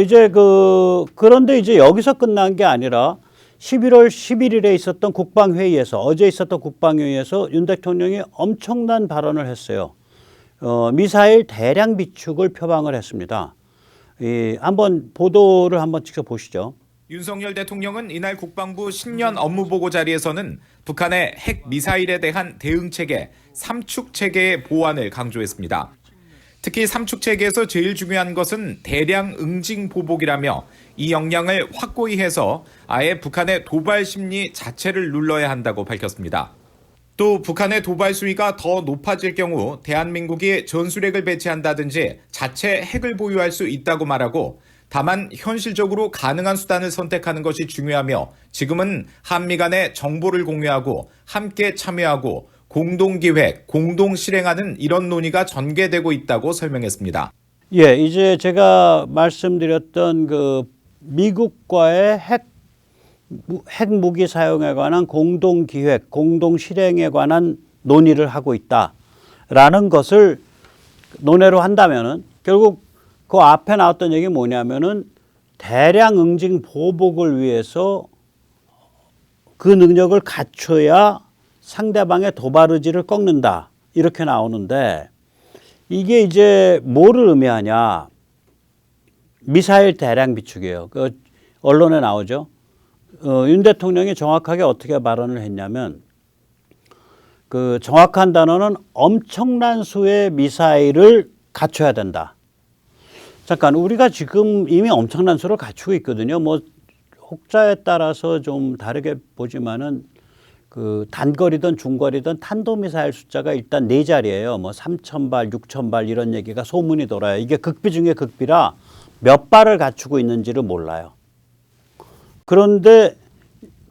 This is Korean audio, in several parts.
이제 그런데 이제 여기서 끝난 게 아니라 11월 11일에 있었던 국방회의에서, 어제 있었던 국방회의에서 윤 대통령이 엄청난 발언을 했어요. 미사일 대량 비축을 표방을 했습니다. 한번 보도를 한번 직접 보시죠. 윤석열 대통령은 이날 국방부 신년 업무보고 자리에서는 북한의 핵 미사일에 대한 대응체계, 삼축체계의 보완을 강조했습니다. 특히 삼축체계에서 제일 중요한 것은 대량 응징 보복이라며 이 역량을 확고히 해서 아예 북한의 도발 심리 자체를 눌러야 한다고 밝혔습니다. 또 북한의 도발 수위가 더 높아질 경우 대한민국이 전술핵을 배치한다든지 자체 핵을 보유할 수 있다고 말하고, 다만 현실적으로 가능한 수단을 선택하는 것이 중요하며 지금은 한미 간에 정보를 공유하고 함께 참여하고 공동기획, 공동실행하는 이런 논의가 전개되고 있다고 설명했습니다. 예, 이제 제가 말씀드렸던 미국과의 핵 무기 사용에 관한 공동기획, 공동실행에 관한 논의를 하고 있다라는 것을 논외로 한다면은 결국 그 앞에 나왔던 얘기 뭐냐면은 대량 응징 보복을 위해서 그 능력을 갖춰야 상대방의 도발 의지를 꺾는다, 이렇게 나오는데, 이게 이제 뭐를 의미하냐? 미사일 대량 비축이에요. 언론에 나오죠. 윤 대통령이 정확하게 어떻게 발언을 했냐면, 정확한 단어는 엄청난 수의 미사일을 갖춰야 된다. 잠깐, 우리가 지금 이미 엄청난 수를 갖추고 있거든요. 뭐 혹자에 따라서 좀 다르게 보지만은 단거리든 중거리든 탄도미사일 숫자가 일단 4자리예요. 뭐 3,000발, 6,000발 이런 얘기가 소문이 돌아요. 이게 극비 중에 극비라 몇 발을 갖추고 있는지를 몰라요. 그런데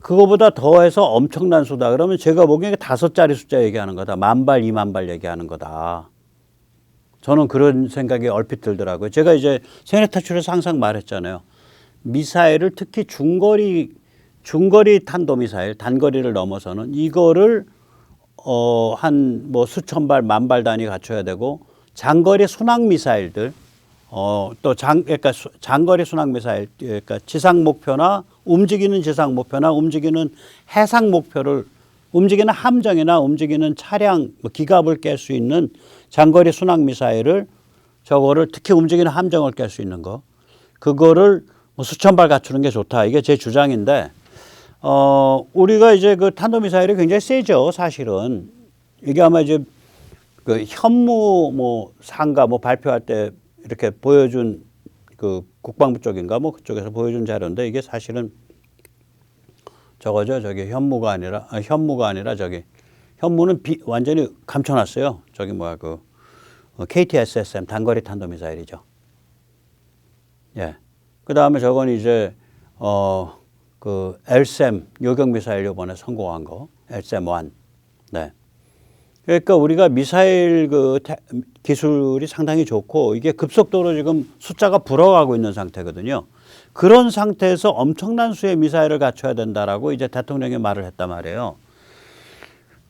그거보다 더해서 엄청난 수다. 그러면 제가 보기에 5자리 숫자 얘기하는 거다. 10,000발, 20,000발 얘기하는 거다. 저는 그런 생각이 얼핏 들더라고요. 제가 이제 세뇌 탈출에서 항상 말했잖아요. 미사일을 특히 중거리 탄도미사일, 단거리를 넘어서는 이거를 한 뭐 수천 발, 10,000발 단위 갖춰야 되고, 장거리 순항미사일들, 그러니까 장거리 순항미사일, 그러니까 지상 목표나 움직이는 지상 목표나 움직이는 해상 목표를, 움직이는 함정이나 움직이는 차량, 기갑을 깰 수 있는 장거리 순항미사일을, 저거를 특히 움직이는 함정을 깰 수 있는 거, 그거를 뭐 수천 발 갖추는 게 좋다. 이게 제 주장인데, 우리가 이제 탄도미사일이 굉장히 세죠, 사실은. 이게 아마 이제 현무 상가 발표할 때 이렇게 보여준 국방부 쪽인가 그쪽에서 보여준 자료인데, 이게 사실은 저거죠. 저기 현무가 아니라 현무는 완전히 감춰놨어요. 저기 KTSSM 단거리 탄도미사일이죠. 예. 그 다음에 저건 이제 LSAM 요격미사일 요번에 성공한 거, LSAM-1. 네. 그러니까 우리가 미사일 기술이 상당히 좋고, 이게 급속도로 지금 숫자가 불어가고 있는 상태거든요. 그런 상태에서 엄청난 수의 미사일을 갖춰야 된다라고 이제 대통령이 말을 했단 말이에요.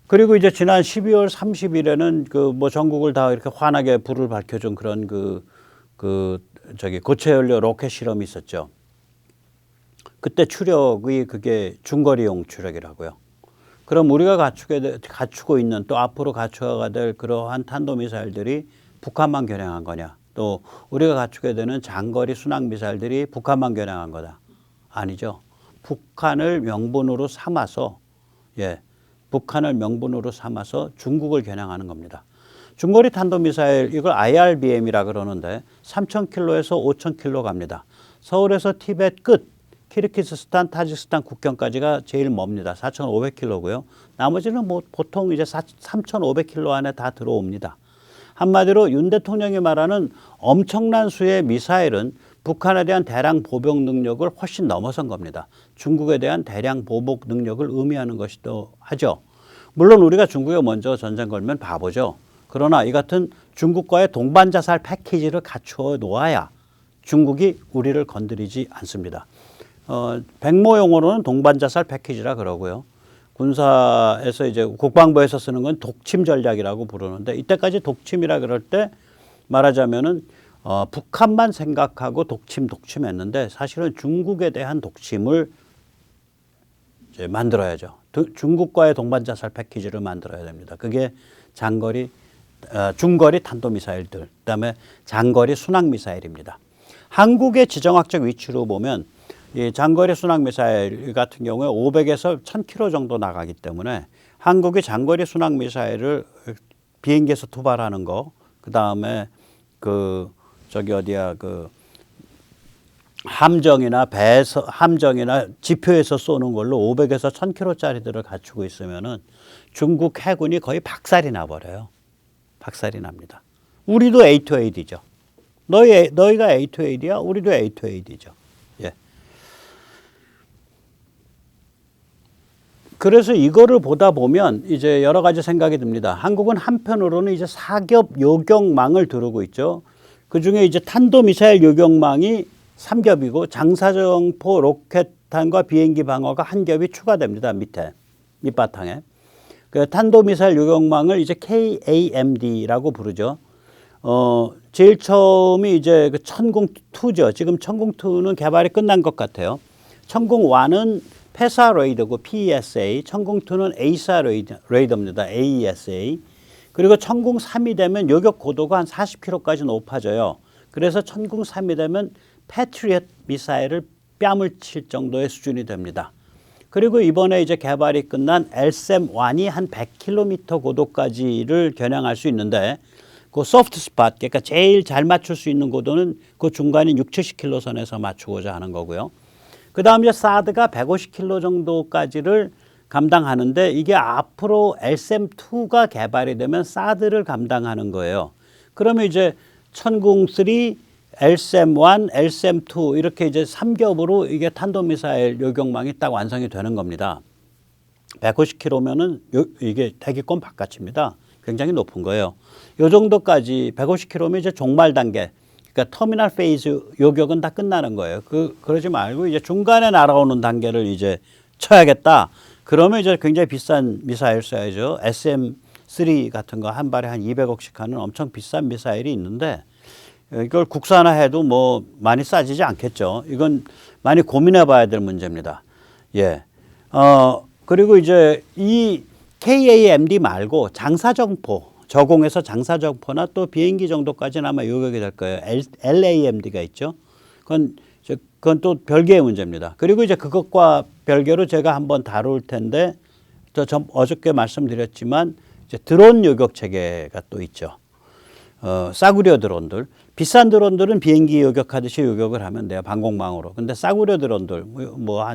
그리고 이제 지난 12월 30일에는 전국을 다 이렇게 환하게 불을 밝혀준 그런 고체 연료 로켓 실험이 있었죠. 그때 추력이 그게 중거리용 추력이라고요. 그럼 우리가 갖추고 있는, 또 앞으로 갖춰야 될 그러한 탄도미사일들이 북한만 겨냥한 거냐? 또 우리가 갖추게 되는 장거리 순항미사일들이 북한만 겨냥한 거다? 아니죠. 북한을 명분으로 삼아서 중국을 겨냥하는 겁니다. 중거리 탄도미사일, 이걸 IRBM이라 그러는데 3,000km에서 5,000km 갑니다. 서울에서 티벳 끝, 키르기스스탄, 타지키스탄 국경까지가 제일 멉니다. 4,500km고요. 나머지는 보통 이제 3,500km 안에 다 들어옵니다. 한마디로 윤 대통령이 말하는 엄청난 수의 미사일은 북한에 대한 대량 보복 능력을 훨씬 넘어선 겁니다. 중국에 대한 대량 보복 능력을 의미하는 것이기도 하죠. 물론 우리가 중국에 먼저 전쟁 걸면 바보죠. 그러나 이 같은 중국과의 동반자살 패키지를 갖추어 놓아야 중국이 우리를 건드리지 않습니다. 백모 용어로는 동반자살 패키지라 그러고요. 군사에서 이제 국방부에서 쓰는 건 독침 전략이라고 부르는데, 이때까지 독침이라 그럴 때 말하자면은 북한만 생각하고 독침했는데 사실은 중국에 대한 독침을 이제 만들어야죠. 중국과의 동반자살 패키지를 만들어야 됩니다. 그게 중거리 탄도미사일들, 그다음에 장거리 순항미사일입니다. 한국의 지정학적 위치로 보면 이 장거리 순항미사일 같은 경우에 500에서 1000km 정도 나가기 때문에 한국이 장거리 순항미사일을 비행기에서 투발하는 거, 그다음에 함정이나 지표에서 쏘는 걸로 500에서 1000km짜리들을 갖추고 있으면은 중국 해군이 거의 박살이 나버려요. 박살이 납니다. 우리도 A2AD죠. 너희가 A2AD야? 우리도 A2AD죠. 예. 그래서 이거를 보다 보면 이제 여러 가지 생각이 듭니다. 한국은 한편으로는 이제 사겹 요격망을 두르고 있죠. 그 중에 이제 탄도미사일 요격망이 3겹이고 장사정포 로켓탄과 비행기 방어가 한 겹이 추가됩니다. 밑바탕에. 그 탄도미사일 요격망을 이제 KAMD라고 부르죠. 제일 처음이 이제 그 천공2죠. 지금 천공2는 개발이 끝난 것 같아요. 천공1은 패사 레이더고 PESA, 천공2는 ASA 레이더입니다. AESA. 그리고 천공3이 되면 요격 고도가 한 40km까지 높아져요. 그래서 천공3이 되면 패트리엇 미사일을 뺨을 칠 정도의 수준이 됩니다. 그리고 이번에 이제 개발이 끝난 LSAM-1이 한 100km 고도까지를 겨냥할 수 있는데 그 소프트 스팟, 그러니까 제일 잘 맞출 수 있는 고도는 그 중간인 60-70km 선에서 맞추고자 하는 거고요. 그 다음 이제 사드가 150km 정도까지를 감당하는데 이게 앞으로 LSAM-2가 개발이 되면 사드를 감당하는 거예요. 그러면 이제 천공3, LSAM-1, LSAM-2 이렇게 이제 3겹으로 이게 탄도미사일 요격망이 딱 완성이 되는 겁니다. 150km면은 이게 대기권 바깥입니다. 굉장히 높은 거예요. 요 정도까지 150km면 이제 종말 단계, 그러니까 터미널 페이즈 요격은 다 끝나는 거예요. 그러지 말고 이제 중간에 날아오는 단계를 이제 쳐야겠다. 그러면 이제 굉장히 비싼 미사일 써야죠. SM-3 같은 거 한 발에 한 200억씩 하는 엄청 비싼 미사일이 있는데 이걸 국산화해도 뭐 많이 싸지지 않겠죠. 이건 많이 고민해 봐야 될 문제입니다. 예. 그리고 이제 이 KAMD 말고 장사정포, 저공에서 장사정포나 또 비행기 정도까지는 아마 요격이 될 거예요. LAMD가 있죠. 그건 또 별개의 문제입니다. 그리고 이제 그것과 별개로 제가 한번 다룰 텐데, 어저께 말씀드렸지만 이제 드론 요격 체계가 또 있죠. 싸구려 드론들. 비싼 드론들은 비행기 요격하듯이 요격을 하면 돼요. 방공망으로. 근데 싸구려 드론들, 뭐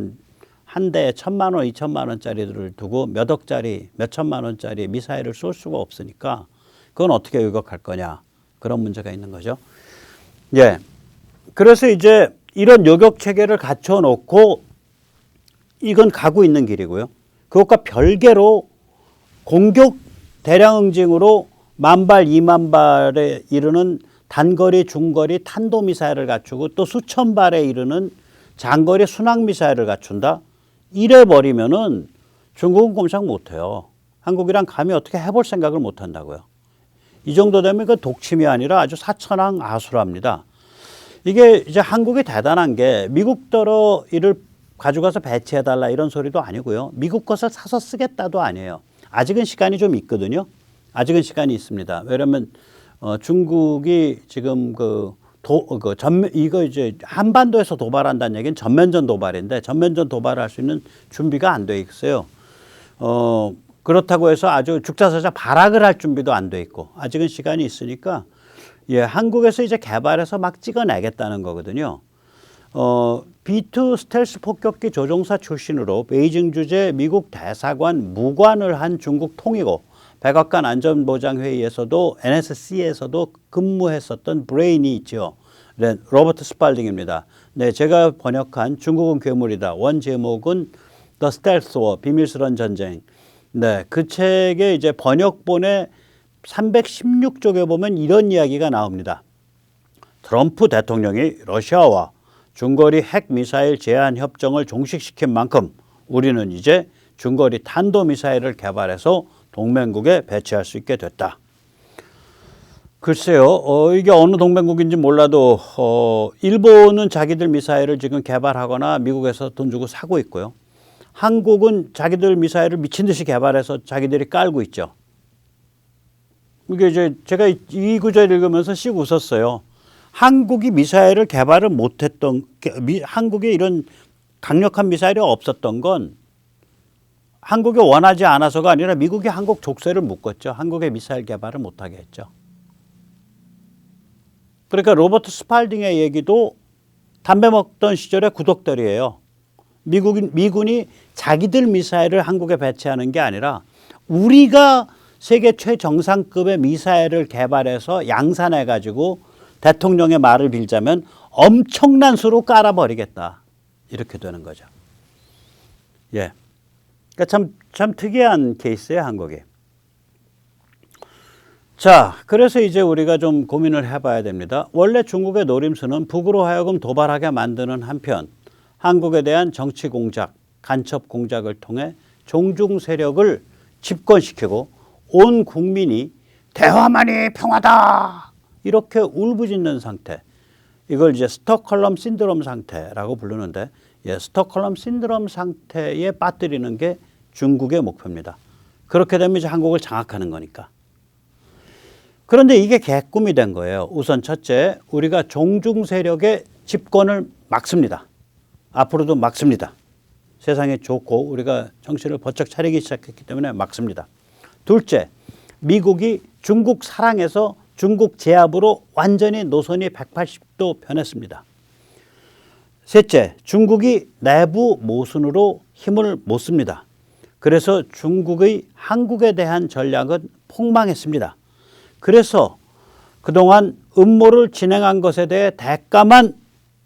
한 대에 1000만 원, 2000만 원짜리들을 두고 몇 억짜리, 몇 천만 원짜리 미사일을 쏠 수가 없으니까 그건 어떻게 요격할 거냐. 그런 문제가 있는 거죠. 예. 그래서 이제 이런 요격 체계를 갖춰 놓고 이건 가고 있는 길이고요. 그것과 별개로 공격 대량 응징으로 10,000발, 20,000발에 이르는 단거리, 중거리 탄도미사일을 갖추고 또 수천 발에 이르는 장거리 순항미사일을 갖춘다. 이래 버리면은 중국은 꼼짝 못해요. 한국이랑 감히 어떻게 해볼 생각을 못한다고요. 이 정도 되면 그 독침이 아니라 아주 사천왕 아수라입니다. 이게 이제 한국이 대단한 게 미국더러 이를 가져가서 배치해달라 이런 소리도 아니고요. 미국 것을 사서 쓰겠다도 아니에요. 아직은 시간이 좀 있거든요. 아직은 시간이 있습니다. 왜냐하면 중국이 지금 이거 이제 한반도에서 도발한다는 얘기는 전면전 도발인데 전면전 도발할 수 있는 준비가 안 돼 있어요. 그렇다고 해서 아주 죽자사자 발악을 할 준비도 안 돼 있고 아직은 시간이 있으니까 예, 한국에서 이제 개발해서 막 찍어내겠다는 거거든요. B2 스텔스 폭격기 조종사 출신으로 베이징 주재 미국 대사관 무관을 한 중국 통이고 백악관 안전보장회의에서도 NSC에서도 근무했었던 브레인이 있죠. 네, 로버트 스팔딩입니다. 네, 제가 번역한 중국은 괴물이다. 원 제목은 The Stealth War, 비밀스런 전쟁. 네, 그 책의 이제 번역본의 316쪽에 보면 이런 이야기가 나옵니다. 트럼프 대통령이 러시아와 중거리 핵미사일 제한 협정을 종식시킨 만큼 우리는 이제 중거리 탄도미사일을 개발해서 동맹국에 배치할 수 있게 됐다. 글쎄요, 이게 어느 동맹국인지 몰라도, 일본은 자기들 미사일을 지금 개발하거나 미국에서 돈 주고 사고 있고요. 한국은 자기들 미사일을 미친 듯이 개발해서 자기들이 깔고 있죠. 이게 이제 제가 이 구절 읽으면서 씩 웃었어요. 한국이 미사일을 개발을 못했던, 한국에 이런 강력한 미사일이 없었던 건 한국이 원하지 않아서가 아니라 미국이 한국 족쇄를 묶었죠. 한국의 미사일 개발을 못하게 했죠. 그러니까 로버트 스팔딩의 얘기도 담배 먹던 시절의 구독들이에요. 미군이 자기들 미사일을 한국에 배치하는 게 아니라 우리가 세계 최정상급의 미사일을 개발해서 양산해가지고 대통령의 말을 빌자면 엄청난 수로 깔아버리겠다. 이렇게 되는 거죠. 예. 그러니까 참 특이한 케이스예요, 한국이. 자, 그래서 이제 우리가 좀 고민을 해봐야 됩니다. 원래 중국의 노림수는 북으로 하여금 도발하게 만드는 한편 한국에 대한 정치 공작, 간첩 공작을 통해 종중 세력을 집권시키고 온 국민이 대화만이 평화다 이렇게 울부짖는 상태. 이걸 이제 스톡홀름 신드롬 상태라고 부르는데, 스톡홀름 신드롬 상태에 빠뜨리는 게 중국의 목표입니다. 그렇게 되면 이제 한국을 장악하는 거니까. 그런데 이게 개꿈이 된 거예요. 우선 첫째, 우리가 종중 세력의 집권을 막습니다. 앞으로도 막습니다. 세상에 좋고 우리가 정신을 번쩍 차리기 시작했기 때문에 막습니다. 둘째, 미국이 중국 사랑에서 중국 제압으로 완전히 노선이 180도 변했습니다. 셋째, 중국이 내부 모순으로 힘을 못 씁니다. 그래서 중국의 한국에 대한 전략은 폭망했습니다. 그래서 그동안 음모를 진행한 것에 대해 대가만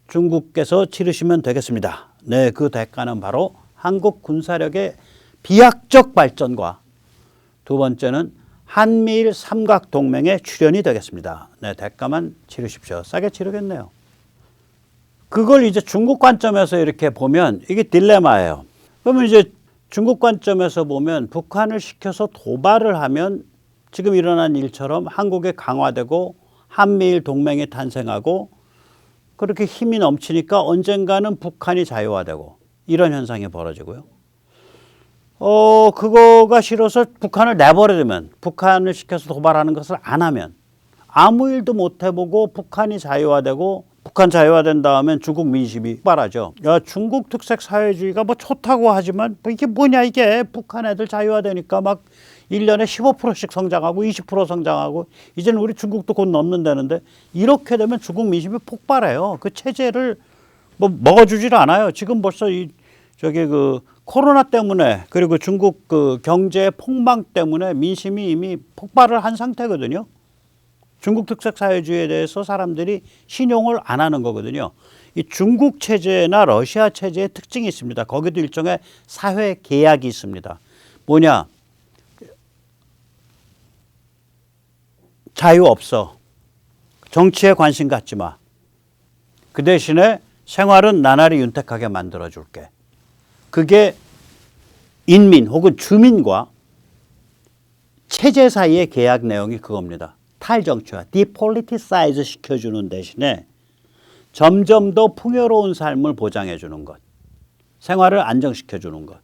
중국께서 치르시면 되겠습니다. 네, 그 대가는 바로 한국 군사력의 비약적 발전과 두 번째는 한미일 삼각동맹의 출연이 되겠습니다. 네, 대가만 치르십시오. 싸게 치르겠네요. 그걸 이제 중국 관점에서 이렇게 보면 이게 딜레마예요. 그러면 이제 중국 관점에서 보면 북한을 시켜서 도발을 하면 지금 일어난 일처럼 한국에 강화되고 한미일 동맹이 탄생하고 그렇게 힘이 넘치니까 언젠가는 북한이 자유화되고 이런 현상이 벌어지고요. 그거가 싫어서 북한을 내버려두면, 북한을 시켜서 도발하는 것을 안 하면, 아무 일도 못 해보고 북한이 자유화되고, 북한 자유화된 다음엔 중국 민심이 폭발하죠. 야, 중국 특색 사회주의가 뭐 좋다고 하지만 뭐 이게 뭐냐 이게. 북한 애들 자유화되니까 막 1년에 15%씩 성장하고 20% 성장하고 이제는 우리 중국도 곧 넘는다는데, 이렇게 되면 중국 민심이 폭발해요. 그 체제를 뭐 먹어주질 않아요. 지금 벌써 그 코로나 때문에, 그리고 중국 그 경제 폭망 때문에 민심이 이미 폭발을 한 상태거든요. 중국 특색 사회주의에 대해서 사람들이 신용을 안 하는 거거든요. 이 중국 체제나 러시아 체제의 특징이 있습니다. 거기도 일종의 사회 계약이 있습니다. 뭐냐? 자유 없어. 정치에 관심 갖지 마. 그 대신에 생활은 나날이 윤택하게 만들어줄게. 그게 인민 혹은 주민과 체제 사이의 계약 내용이 그겁니다. 탈정치화, 디폴리티사이즈 시켜주는 대신에 점점 더 풍요로운 삶을 보장해 주는 것, 생활을 안정시켜 주는 것.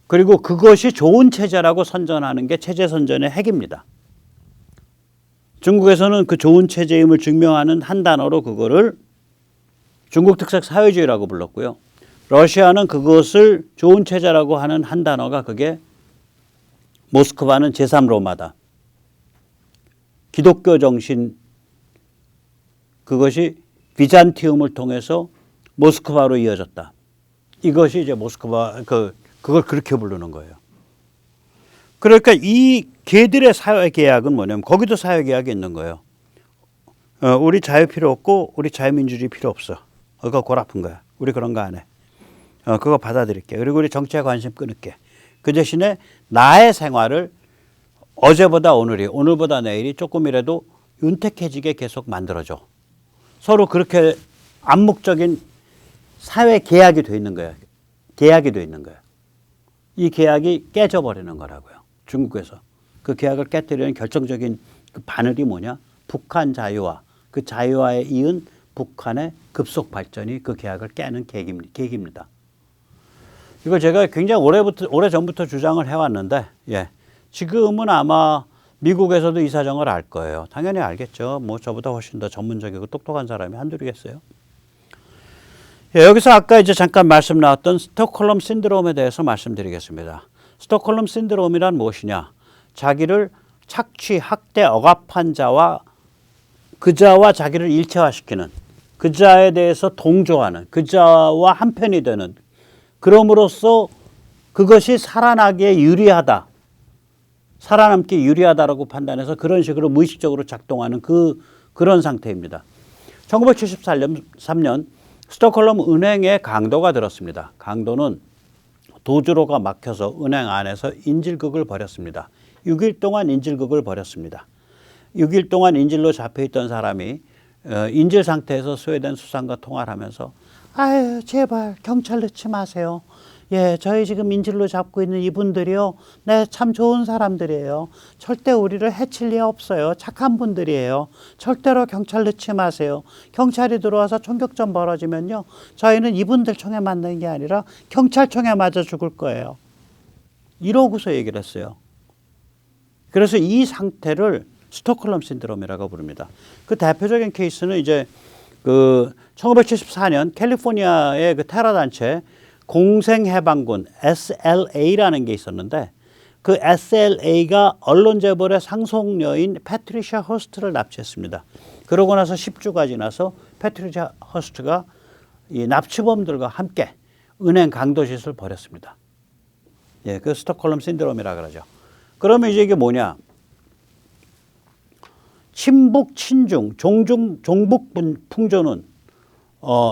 그리고 그것이 좋은 체제라고 선전하는 게 체제 선전의 핵입니다. 중국에서는 그 좋은 체제임을 증명하는 한 단어로 그거를 중국 특색 사회주의라고 불렀고요. 러시아는 그것을 좋은 체제라고 하는 한 단어가 그게 모스크바는 제3로마다. 기독교 정신, 그것이 비잔티움을 통해서 모스크바로 이어졌다. 이것이 이제 모스크바, 그걸 그렇게 부르는 거예요. 그러니까 이 걔들의 사회계약은 뭐냐면 거기도 사회계약이 있는 거예요. 우리 자유 필요 없고 우리 자유민주주의 필요 없어. 그거 골 아픈 거야. 우리 그런 거 안 해. 그거 받아들일게. 그리고 우리 정치에 관심 끊을게. 그 대신에 나의 생활을 어제보다 오늘이, 오늘보다 내일이 조금이라도 윤택해지게 계속 만들어줘. 서로 그렇게 암묵적인 사회 계약이 돼 있는 거예요. 계약이 돼 있는 거예요. 이 계약이 깨져버리는 거라고요. 중국에서. 그 계약을 깨뜨리는 결정적인 그 바늘이 뭐냐? 북한 자유화, 그 자유화에 이은 북한의 급속 발전이 그 계약을 깨는 계기입니다. 이걸 제가 굉장히 오래전부터 주장을 해왔는데, 예. 지금은 아마 미국에서도 이 사정을 알 거예요. 당연히 알겠죠. 뭐 저보다 훨씬 더 전문적이고 똑똑한 사람이 한둘이겠어요. 예, 여기서 아까 이제 잠깐 말씀 나왔던 스톡홀름 신드롬에 대해서 말씀드리겠습니다. 스톡홀름 신드롬이란 무엇이냐? 자기를 착취, 학대, 억압한 자와 그자와 자기를 일체화시키는, 그자에 대해서 동조하는, 그자와 한편이 되는, 그럼으로써 그것이 살아나기에 유리하다. 살아남기 유리하다라고 판단해서 그런 식으로 무의식적으로 작동하는 그런 상태입니다. 1973년 스톡홀름 은행에 강도가 들었습니다. 강도는 도주로가 막혀서 은행 안에서 인질극을 벌였습니다. 6일 동안 인질극을 벌였습니다. 6일 동안 인질로 잡혀있던 사람이 인질 상태에서 스웨덴 수상과 통화를 하면서 아유 제발 경찰 넣지 마세요. 예, 저희 지금 인질로 잡고 있는 이분들이요. 네, 참 좋은 사람들이에요. 절대 우리를 해칠 리 없어요. 착한 분들이에요. 절대로 경찰 넣지 마세요. 경찰이 들어와서 총격전 벌어지면요. 저희는 이분들 총에 맞는 게 아니라 경찰총에 맞아 죽을 거예요. 이러고서 얘기를 했어요. 그래서 이 상태를 스톡홀름 신드롬이라고 부릅니다. 그 대표적인 케이스는 이제 그 1974년 캘리포니아의 그 테러 단체 공생해방군 SLA라는 게 있었는데 그 SLA가 언론재벌의 상속녀인 패트리샤 허스트를 납치했습니다. 그러고 나서 10주가 지나서 패트리샤 허스트가 이 납치범들과 함께 은행 강도짓을 벌였습니다. 예, 그 스톡홀름 신드롬이라 그러죠. 그러면 이제 이게 뭐냐? 친북, 친중, 종북 풍조는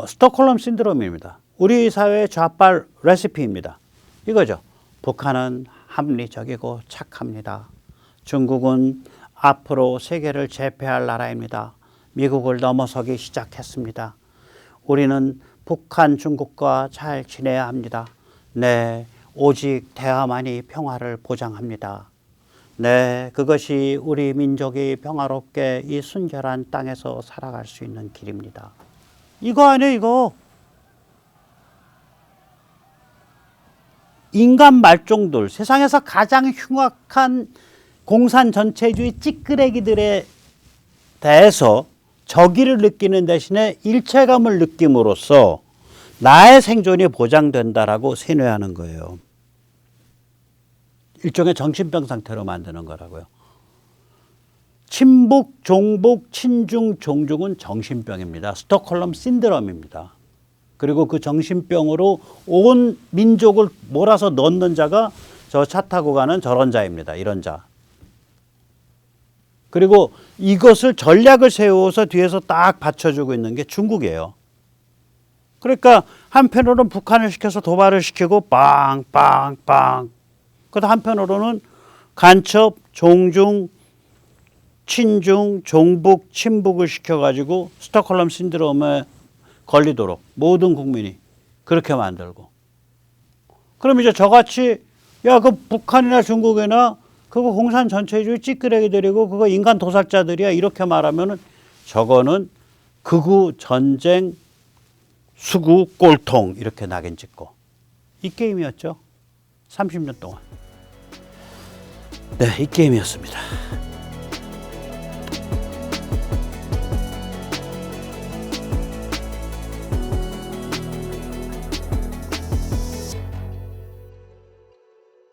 스톡홀름 신드롬입니다. 우리 사회의 좌빨 레시피입니다. 이거죠. 북한은 합리적이고 착합니다. 중국은 앞으로 세계를 제패할 나라입니다. 미국을 넘어서기 시작했습니다. 우리는 북한, 중국과 잘 지내야 합니다. 네, 오직 대화만이 평화를 보장합니다. 네, 그것이 우리 민족이 평화롭게 이 순결한 땅에서 살아갈 수 있는 길입니다. 이거 아니에요, 이거. 인간 말종들, 세상에서 가장 흉악한 공산 전체주의 찌끄레기들에 대해서 적의를 느끼는 대신에 일체감을 느낌으로써 나의 생존이 보장된다라고 세뇌하는 거예요. 일종의 정신병 상태로 만드는 거라고요. 친북, 종북, 친중, 종중은 정신병입니다. 스톡홀름 신드롬입니다. 그리고 그 정신병으로 온 민족을 몰아서 넣는 자가 저 차 타고 가는 저런 자입니다. 이런 자. 그리고 이것을 전략을 세워서 뒤에서 딱 받쳐주고 있는 게 중국이에요. 그러니까 한편으로는 북한을 시켜서 도발을 시키고 빵빵빵. 그다음 한편으로는 간첩, 종중, 친중, 종북, 친북을 시켜가지고 스톡홀름 신드롬에 걸리도록 모든 국민이 그렇게 만들고. 그럼 이제 저같이 야, 그 북한이나 중국이나 그거 공산 전체주의 찌끄레기들이고 그거 인간 도살자들이야 이렇게 말하면은 저거는 극우 전쟁 수구 꼴통 이렇게 낙인 찍고 이 게임이었죠. 30년 동안. 네, 이 게임이었습니다.